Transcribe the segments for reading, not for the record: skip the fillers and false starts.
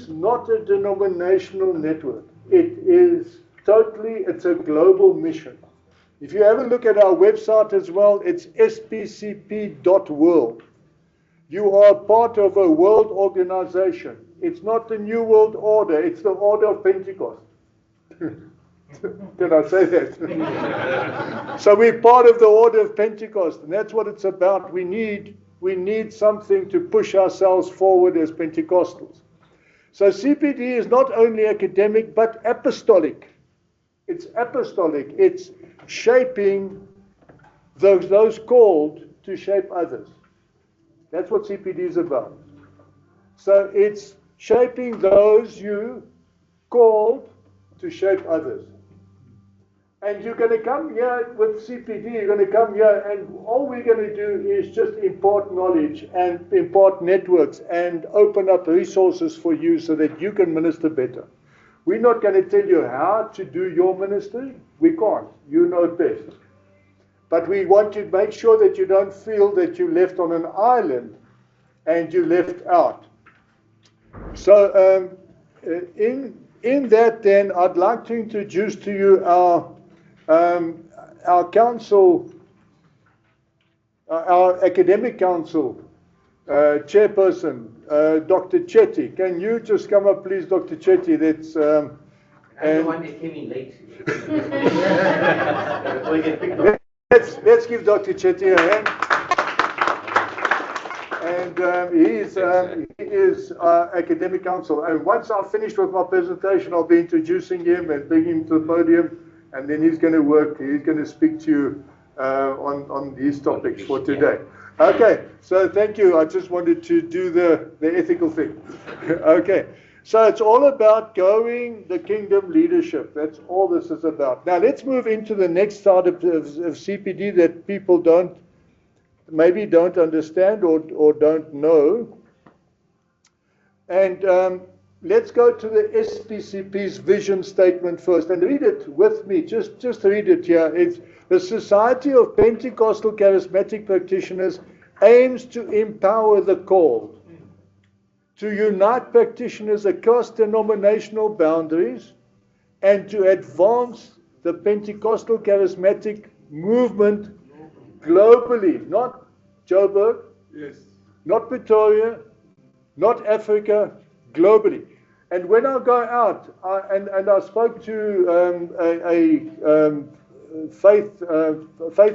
not a denominational network. It's a global mission. If you have a look at our website as well, it's spcp.world. You are part of a world organization. It's not the New World Order, it's the Order of Pentecost. Can I say that? So we're part of the Order of Pentecost, and that's what it's about. We need something to push ourselves forward as Pentecostals. So CPD is not only academic, but apostolic. It's apostolic. It's shaping those called to shape others. That's what CPD is about. So it's shaping those you called to shape others. And you're going to come here with CPD, you're going to come here, and all we're going to do is just impart knowledge and impart networks and open up resources for you so that you can minister better. We're not going to tell you how to do your ministry. We can't. You know it best. But we want to make sure that you don't feel that you're left on an island and you're left out. So in that then, I'd like to introduce to you our council, our academic council chairperson, Dr. Chetty. Can you just come up, please, Dr. Chetty? That's I'm the one that came in late. Let's give Dr. Chetty a hand. And he is academic council. And once I've finished with my presentation, I'll be introducing him and bringing him to the podium. And then he's going to speak to you on these topics for today. Okay, so thank you. I just wanted to do the ethical thing. Okay, so it's all about growing the kingdom leadership. That's all this is about. Now let's move into the next side of CPD that people maybe don't understand or don't know. And let's go to the SPCP's vision statement first and read it with me. Just read it here. It's the Society of Pentecostal Charismatic Practitioners aims to empower the called, to unite practitioners across denominational boundaries, and to advance the Pentecostal Charismatic movement globally. Not Joburg, yes, not Pretoria, not Africa, globally. And when I go out, and I spoke to Faith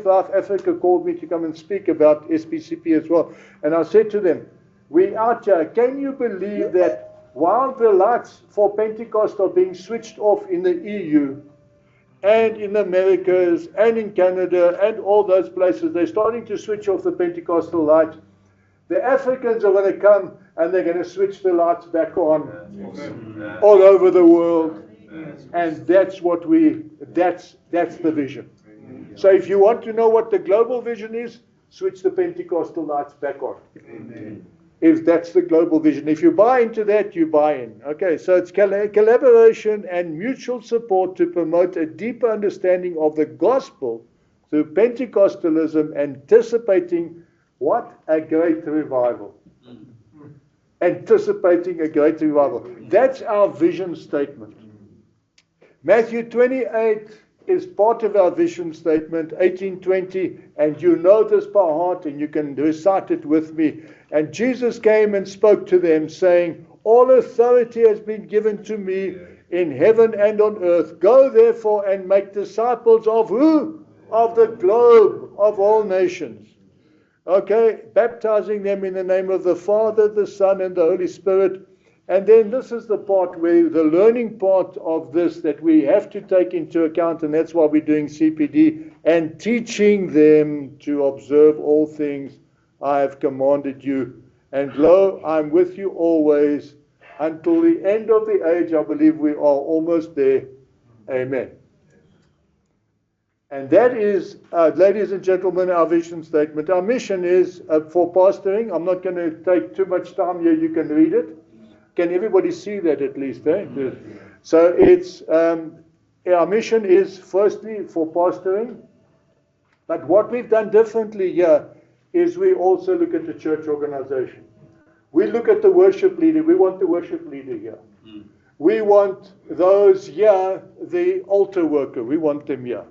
Life Africa called me to come and speak about SPCP as well. And I said to them, we out here, can you believe that while the lights for Pentecost are being switched off in the EU and in the Americas and in Canada and all those places, they're starting to switch off the Pentecostal light. The Africans are going to come and they're going to switch the lights back on all over the world. And that's the vision. So if you want to know what the global vision is, switch the Pentecostal lights back on. Amen. If that's the global vision. If you buy into that, you buy in. Okay, so it's collaboration and mutual support to promote a deeper understanding of the gospel through Pentecostalism, anticipating what? A great revival. Anticipating a great revival. That's our vision statement. Matthew 28 is part of our vision statement, 18:20, and you know this by heart and you can recite it with me. And Jesus came and spoke to them, saying, all authority has been given to me in heaven and on earth. Go therefore and make disciples of who? Of the globe, of all nations. Okay, baptizing them in the name of the Father, the Son, and the Holy Spirit. And then this is the part where the learning part of this that we have to take into account, and that's why we're doing CPD, and teaching them to observe all things I have commanded you. And lo, I'm with you always until the end of the age. I believe we are almost there. Amen. And that is, ladies and gentlemen, our vision statement. Our mission is for pastoring. I'm not going to take too much time here. You can read it. Can everybody see that at least? Eh? Good. So it's our mission is firstly for pastoring. But what we've done differently here is we also look at the church organization. We look at the worship leader. We want the worship leader here. We want those here, the altar worker. We want them here.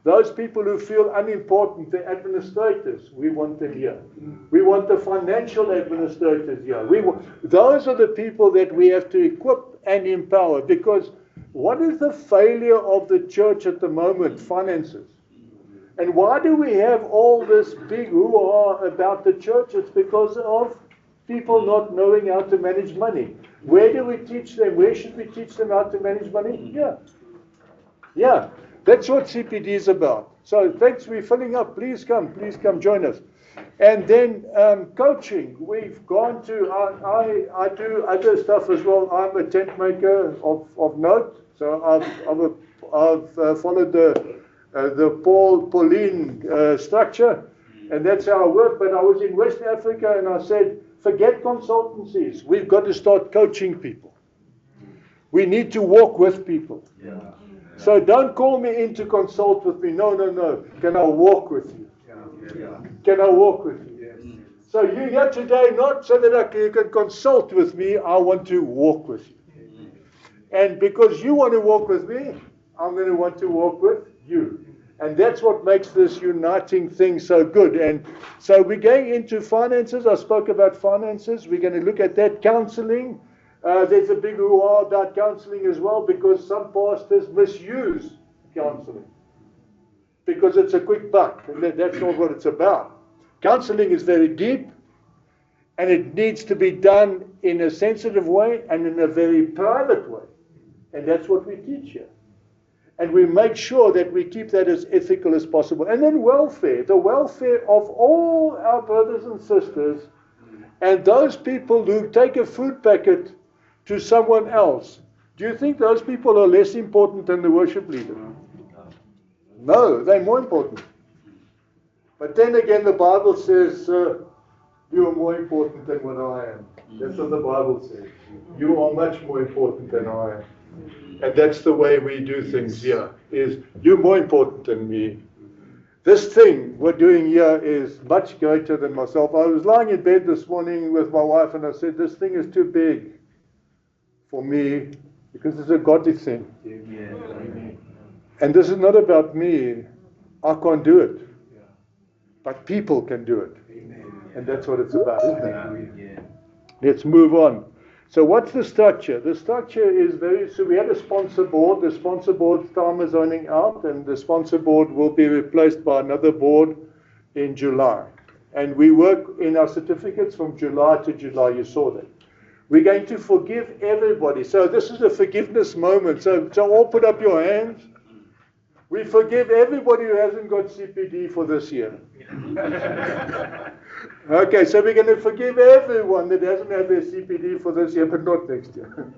Those people who feel unimportant, the administrators, we want them here. We want the financial administrators here. Those are the people that we have to equip and empower, because what is the failure of the church at the moment? Finances. And why do we have all this big hoo-ha about the church? It's because of people not knowing how to manage money. Where do we teach them? Where should we teach them how to manage money? Yeah. That's what CPD is about. So thanks, we're filling up. Please come join us. And then coaching. We've gone to, I do other stuff as well. I'm a tent maker of note. So I've followed the Pauline structure, and that's how I work. But I was in West Africa and I said, forget consultancies. We've got to start coaching people. We need to walk with people. So don't call me in to consult with me. No. Can I walk with you? Can I walk with you? So you're here today not so that you can consult with me. I want to walk with you. And because you want to walk with me, I'm going to want to walk with you. And that's what makes this uniting thing so good. And so we're going into finances. I spoke about finances. We're going to look at that. Counseling. There's a big hoo-ha about counseling as well, because some pastors misuse counseling because it's a quick buck, and that's not what it's about. Counseling is very deep, and it needs to be done in a sensitive way and in a very private way, and that's what we teach here. And we make sure that we keep that as ethical as possible. And then welfare, the welfare of all our brothers and sisters, and those people who take a food packet to someone else. Do you think those people are less important than the worship leader? No, they're more important. But then again, the Bible says, you are more important than what I am. That's what the Bible says. You are much more important than I am. And that's the way we do things here, is you're more important than me. This thing we're doing here is much greater than myself. I was lying in bed this morning with my wife and I said, this thing is too big for me, because it's a godly thing. And this is not about me. I can't do it. But people can do it. And that's what it's about, isn't it? Let's move on. So what's the structure? The structure is so we had a sponsor board. The sponsor board's time is running out, and the sponsor board will be replaced by another board in July. And we work in our certificates from July to July. You saw that. We're going to forgive everybody. So this is a forgiveness moment. So all put up your hands. We forgive everybody who hasn't got CPD for this year. Okay, so we're going to forgive everyone that doesn't have their CPD for this year, but not next year.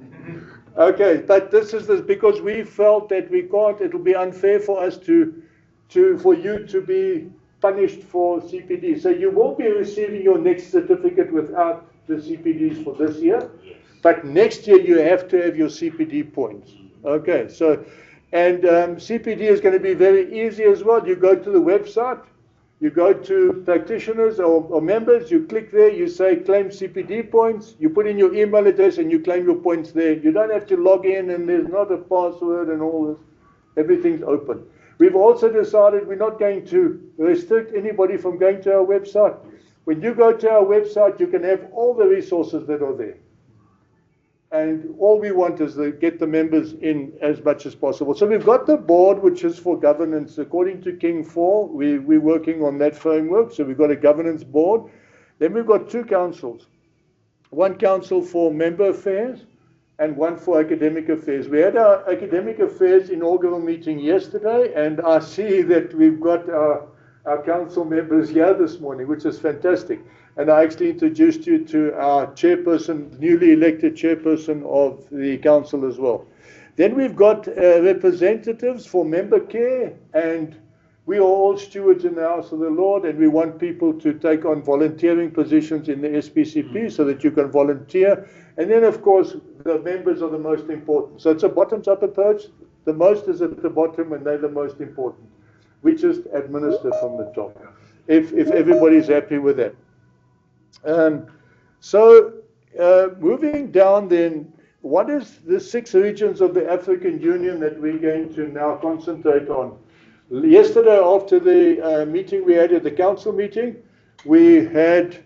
Okay, but this because we felt that we can't. It will be unfair for us for you to be punished for CPD. So you won't be receiving your next certificate without the CPDs for this year, but next year you have to have your CPD points. Okay, so, and CPD is going to be very easy as well. You go to the website, you go to practitioners or members, you click there, you say claim CPD points, you put in your email address and you claim your points there. You don't have to log in and there's not a password and all this. Everything's open. We've also decided we're not going to restrict anybody from going to our website. When you go to our website, you can have all the resources that are there. And all we want is to get the members in as much as possible. So we've got the board, which is for governance. According to King 4, we're working on that framework. So we've got a governance board. Then we've got two councils. One council for member affairs and one for academic affairs. We had our academic affairs inaugural meeting yesterday, and I see that we've got our council members here this morning, which is fantastic. And I actually introduced you to our chairperson, newly elected chairperson of the council as well. Then we've got representatives for member care, and we are all stewards in the house of the Lord, and we want people to take on volunteering positions in the SPCP so that you can volunteer. And then, of course, the members are the most important. So it's a bottoms-up approach. The most is at the bottom, and they're the most important. We just administer from the top, if everybody's happy with that. So moving down then, what is the 6 regions of the African Union that we're going to now concentrate on? Yesterday, after the meeting we had at the council meeting, we had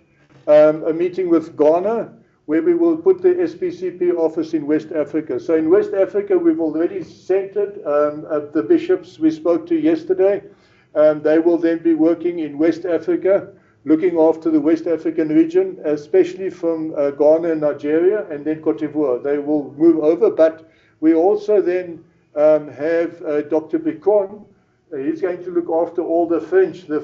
a meeting with Ghana, where we will put the SPCP office in West Africa. So in West Africa, we've already centered the bishops we spoke to yesterday. They will then be working in West Africa, looking after the West African region, especially from Ghana and Nigeria, and then Cote d'Ivoire. They will move over, but we also then have Dr. Bicron. He's going to look after all the French, the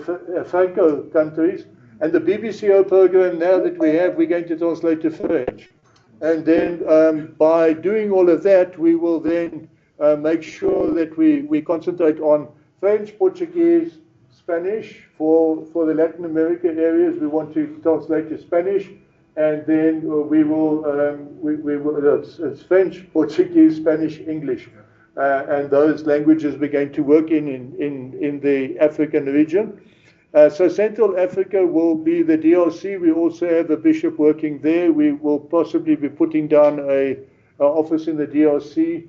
Franco countries, and the BBCO program now that we have, we're going to translate to French. And then by doing all of that, we will then make sure that we concentrate on French, Portuguese, Spanish. For the Latin America areas, we want to translate to Spanish, and then we will it's French, Portuguese, Spanish, English, and those languages we're going to work in the African region. So Central Africa will be the DRC. We also have a bishop working there. We will possibly be putting down an office in the DRC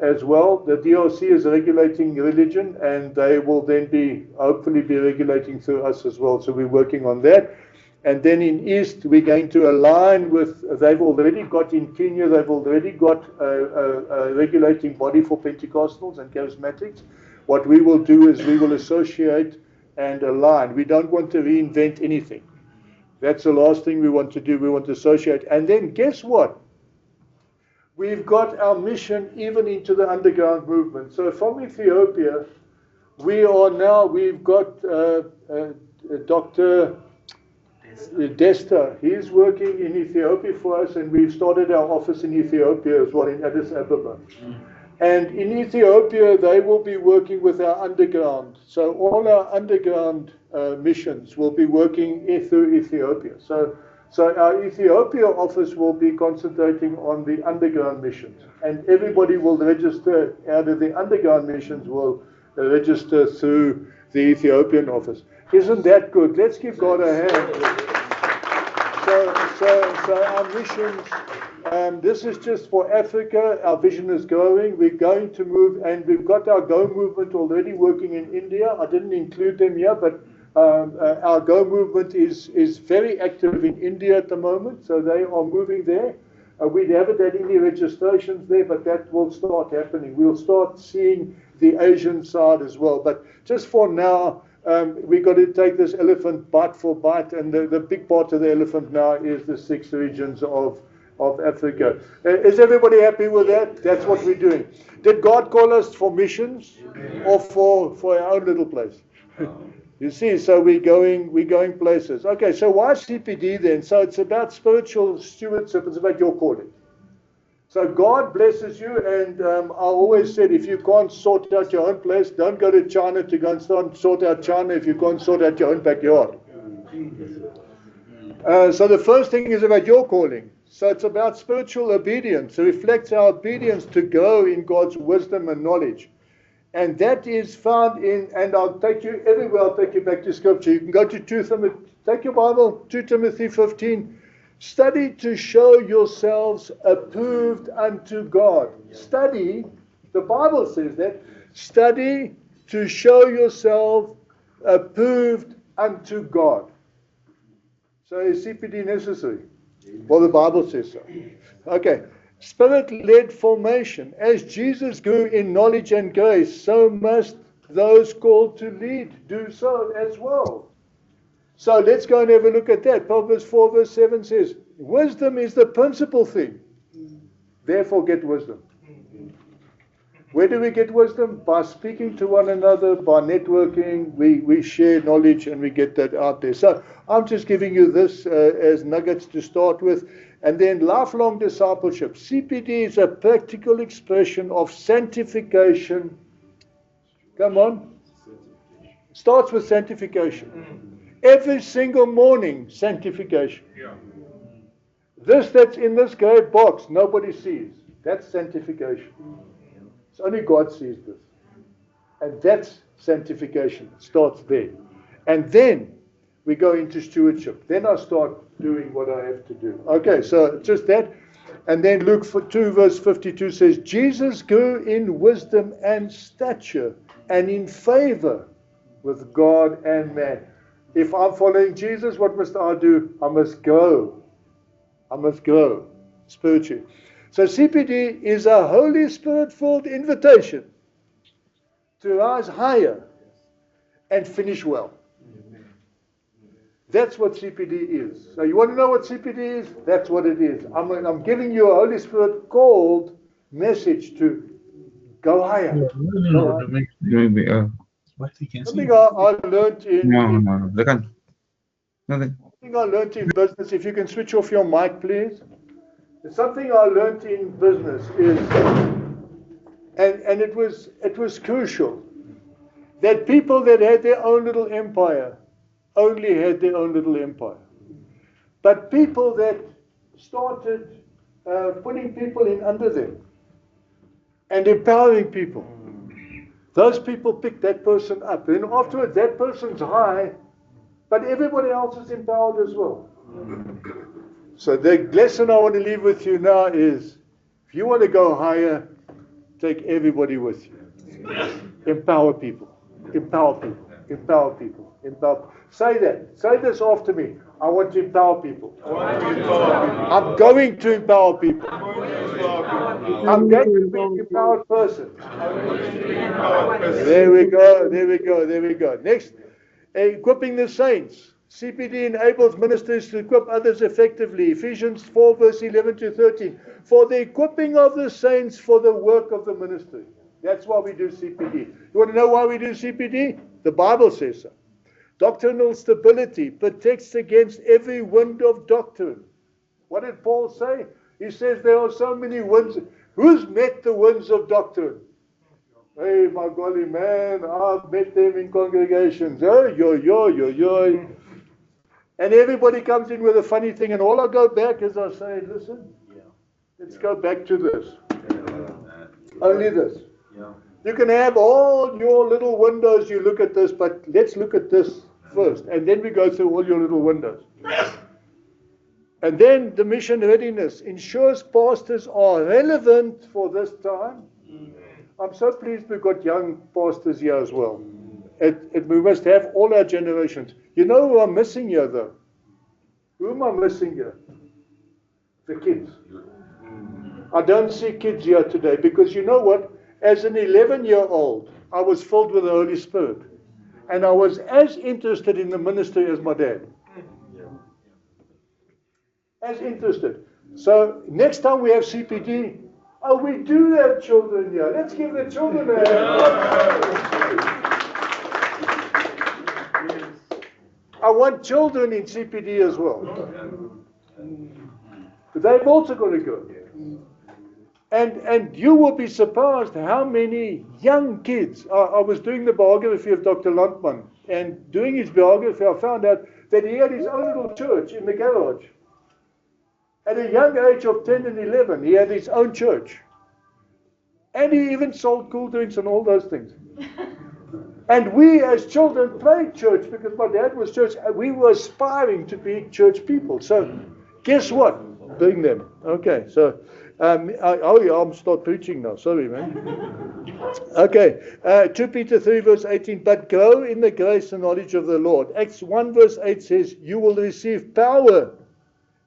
as well. The DRC is regulating religion, and they will then hopefully be regulating through us as well. So we're working on that. And then in East, we're going to align with, they've already got in Kenya, they've already got a regulating body for Pentecostals and Charismatics. What we will do is we will associate and align. We don't want to reinvent anything. That's the last thing we want to do. We want to associate. And then guess what? We've got our mission even into the underground movement. So from Ethiopia, we've got Dr. Desta. He's working in Ethiopia for us, and we've started our office in Ethiopia as well, in Addis Ababa. And in Ethiopia, they will be working with our underground. So all our underground missions will be working through Ethiopia. So our Ethiopia office will be concentrating on the underground missions. And everybody will register out of the underground missions will register through the Ethiopian office. Isn't that good? Let's give God a hand. So our missions, this is just for Africa. Our vision is growing. We're going to move, and we've got our Go movement already working in India. I didn't include them here, but our Go movement is very active in India at the moment, so they are moving there. We haven't had any registrations there, but that will start happening. We'll start seeing the Asian side as well. But just for now, we've got to take this elephant bite for bite, and the big part of the elephant now is the 6 regions of Africa. Is everybody happy with that? That's what we're doing. Did God call us for missions or for our own little place? You see, so we're going places. Okay, so why CPD then? So it's about spiritual stewardship. It's about your calling. So God blesses you, and I always said, if you can't sort out your own place, don't go to China to go and sort out China if you can't sort out your own backyard. So the first thing is about your calling. So it's about spiritual obedience. It reflects our obedience to grow in God's wisdom and knowledge. And that is found in, and I'll take you everywhere, I'll take you back to Scripture. You can go to 2 Timothy, take your Bible, 2 Timothy 15. Study to show yourselves approved unto God. Study, the Bible says that, study to show yourself approved unto God. So is CPD necessary? Well, the Bible says so. Okay. Spirit-led formation. As Jesus grew in knowledge and grace, so must those called to lead do so as well. So let's go and have a look at that. Proverbs 4 verse 7 says, wisdom is the principal thing. Therefore get wisdom. Where do we get wisdom? By speaking to one another, by networking. We share knowledge and we get that out there. So I'm just giving you this as nuggets to start with. And then lifelong discipleship. CPD is a practical expression of sanctification. Come on. Starts with sanctification. Every single morning, sanctification. This that's in this grey box, nobody sees. That's sanctification. It's only God sees this. And that's sanctification. It starts there. And then we go into stewardship. Then I start doing what I have to do. Okay, so just that. And then Luke 2 verse 52 says, Jesus grew in wisdom and stature and in favor with God and man. If I'm following Jesus, what must I do? I must grow. I must grow spiritually. So CPD is a Holy Spirit-filled invitation to rise higher and finish well. That's what CPD is. So you want to know what CPD is? That's what it is. I'm giving you a Holy Spirit called message to go higher. Something I learned in business. If you can switch off your mic, please. Something I learned in business is, and it was crucial, that people that had their own little empire only had their own little empire. But people that started putting people in under them and empowering people, those people picked that person up. Then afterwards, that person's high, but everybody else is empowered as well. So the lesson I want to leave with you now is, if you want to go higher, take everybody with you. Empower people. Empower people. Empower people. Empower. Say that. Say this after me. I want to empower people. I'm going to empower people. I'm going to be an empowered person. There we go. There we go. There we go. Next, equipping the saints. CPD enables ministers to equip others effectively. Ephesians 4 verse 11 to 13. For the equipping of the saints for the work of the ministry. That's why we do CPD. You want to know why we do CPD? The Bible says so. Doctrinal stability protects against every wind of doctrine. What did Paul say? He says there are so many winds. Who's met the winds of doctrine? Hey, my golly, man, I've met them in congregations. Oh, yo. And everybody comes in with a funny thing, and all I go back is I say, listen, let's go back to this. Only this. You can have all your little windows, you look at this, but let's look at this first. And then we go through all your little windows. And then the mission readiness ensures pastors are relevant for this time. I'm so pleased we've got young pastors here as well. We must have all our generations. You know who I'm missing here, though? Who am I missing here? The kids. I don't see kids here today because you know what? As an 11-year-old, I was filled with the Holy Spirit. And I was as interested in the ministry as my dad. As interested. So next time we have CPD, we do have children here. Let's give the children a hand. I want children in CPD as well. But they've also got to go. And you will be surprised how many young kids. I was doing the biography of Dr. Landman, and doing his biography, I found out that he had his own little church in the garage. At a young age of 10 and 11, he had his own church. And he even sold cool drinks and all those things. And we as children played church because my dad was church. We were aspiring to be church people. So guess what? Doing them. Okay, so I'm start preaching now. Sorry, man. Okay, 2 Peter 3 verse 18. But grow in the grace and knowledge of the Lord. Acts 1 verse 8 says, you will receive power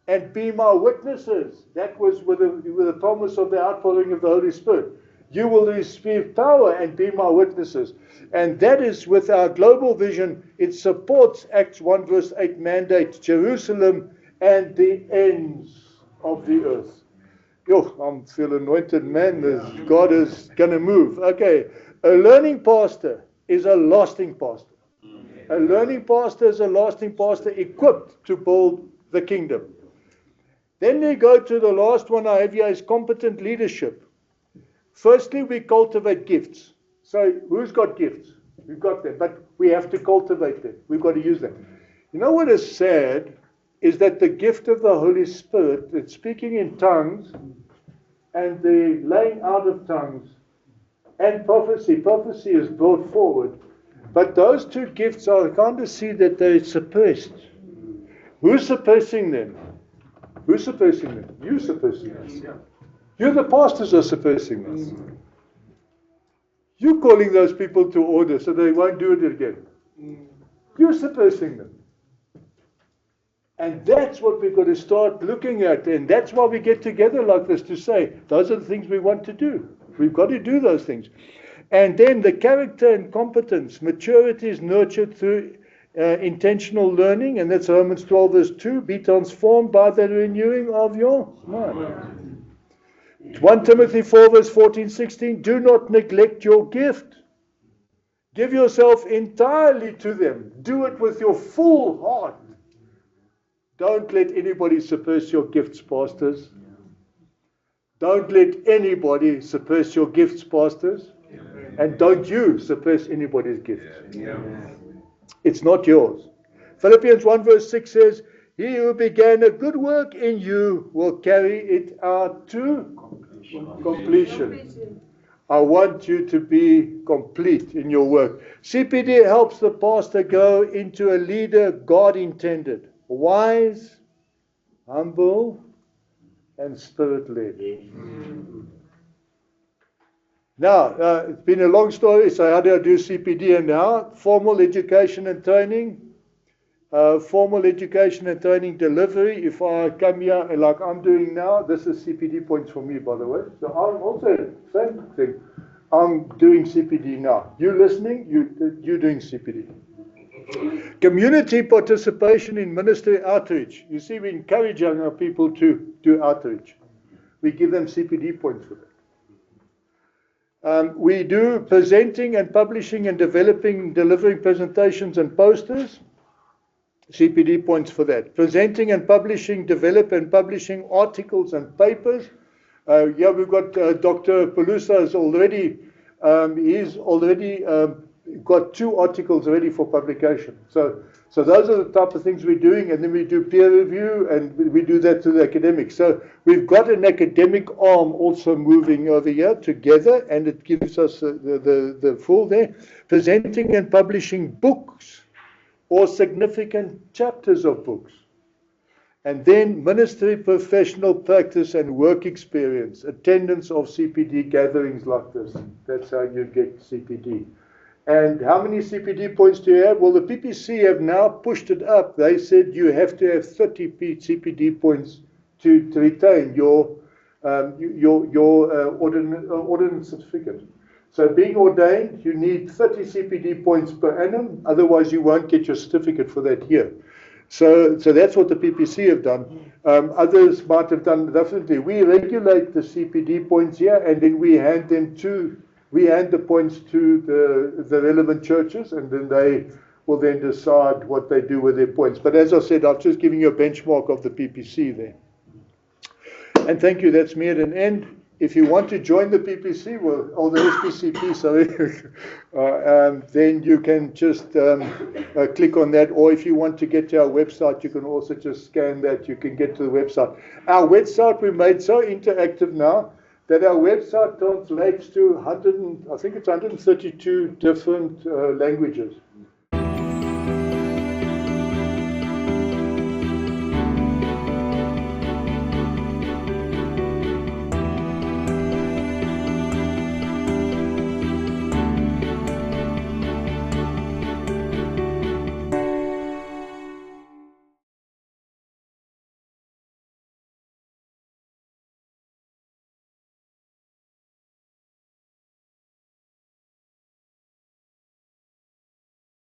and be my witnesses. That was with the promise of the outpouring of the Holy Spirit. You will receive power and be my witnesses. And that is with our global vision. It supports Acts 1 verse 8 mandate, Jerusalem and the ends of the earth. Yo, I'm feeling anointed, man. God is going to move. Okay, a learning pastor is a lasting pastor. A learning pastor is a lasting pastor equipped to build the kingdom. Then we go to the last one I have here is competent leadership. Firstly, we cultivate gifts. So who's got gifts? We've got them, but we have to cultivate them. We've got to use them. You know what is sad is that the gift of the Holy Spirit, the speaking in tongues and the laying out of tongues and prophecy is brought forward. But those two gifts are kind of see that they're suppressed. Who's suppressing them? Who's suppressing them? You're suppressing them. You, the pastors, are suppressing them. You're calling those people to order so they won't do it again. You're suppressing them. And that's what we've got to start looking at. And that's why we get together like this to say, those are the things we want to do. We've got to do those things. And then the character and competence, maturity is nurtured through intentional learning, and that's Romans 12 verse 2, be transformed by the renewing of your mind. 1 Timothy 4 verse 14, 16, do not neglect your gift. Give yourself entirely to them. Do it with your full heart. Don't let anybody suppress your gifts, pastors. Don't let anybody suppress your gifts, pastors. And don't you suppress anybody's gifts. It's not yours. Philippians 1 verse 6 says, he who began a good work in you will carry it out to completion. I want you to be complete in your work. CPD helps the pastor go into a leader God intended. Wise, humble, and spirit-led. Now, it's been a long story, so how do I do CPD? And now, formal education and training. Formal education and training delivery. If I come here like I'm doing now, this is CPD points for me, by the way. So I'm also, same thing. I'm doing CPD now. You listening, you're doing CPD. Community participation in ministry outreach. You see, we encourage young people to do outreach. We give them CPD points for that. We do presenting and publishing and delivering presentations and posters. CPD points for that. Presenting and publishing, develop and publishing articles and papers. Yeah, we've got Dr. Pelusa is already, he's already got 2 articles ready for publication. So those are the type of things we're doing, and then we do peer review, and we do that to the academics. So we've got an academic arm also moving over here together, and it gives us the full there. Presenting and publishing books or significant chapters of books. And then ministry, professional practice and work experience, attendance of CPD gatherings like this. That's how you get CPD. And how many CPD points do you have? Well, the PPC have now pushed it up. They said you have to have 30 CPD points to retain your ordinance certificate. So being ordained, you need 30 CPD points per annum. Otherwise, you won't get your certificate for that year. So that's what the PPC have done. Others might have done differently. We regulate the CPD points here, and then we hand the points to the relevant churches, and then they will then decide what they do with their points. But as I said, I've just given you a benchmark of the PPC there. And thank you, that's me at an end. If you want to join the PPC, well, or the SPCP, sorry, then you can just click on that. Or if you want to get to our website, you can also just scan that. You can get to the website. Our website we made so interactive now that our website translates to 132 different languages.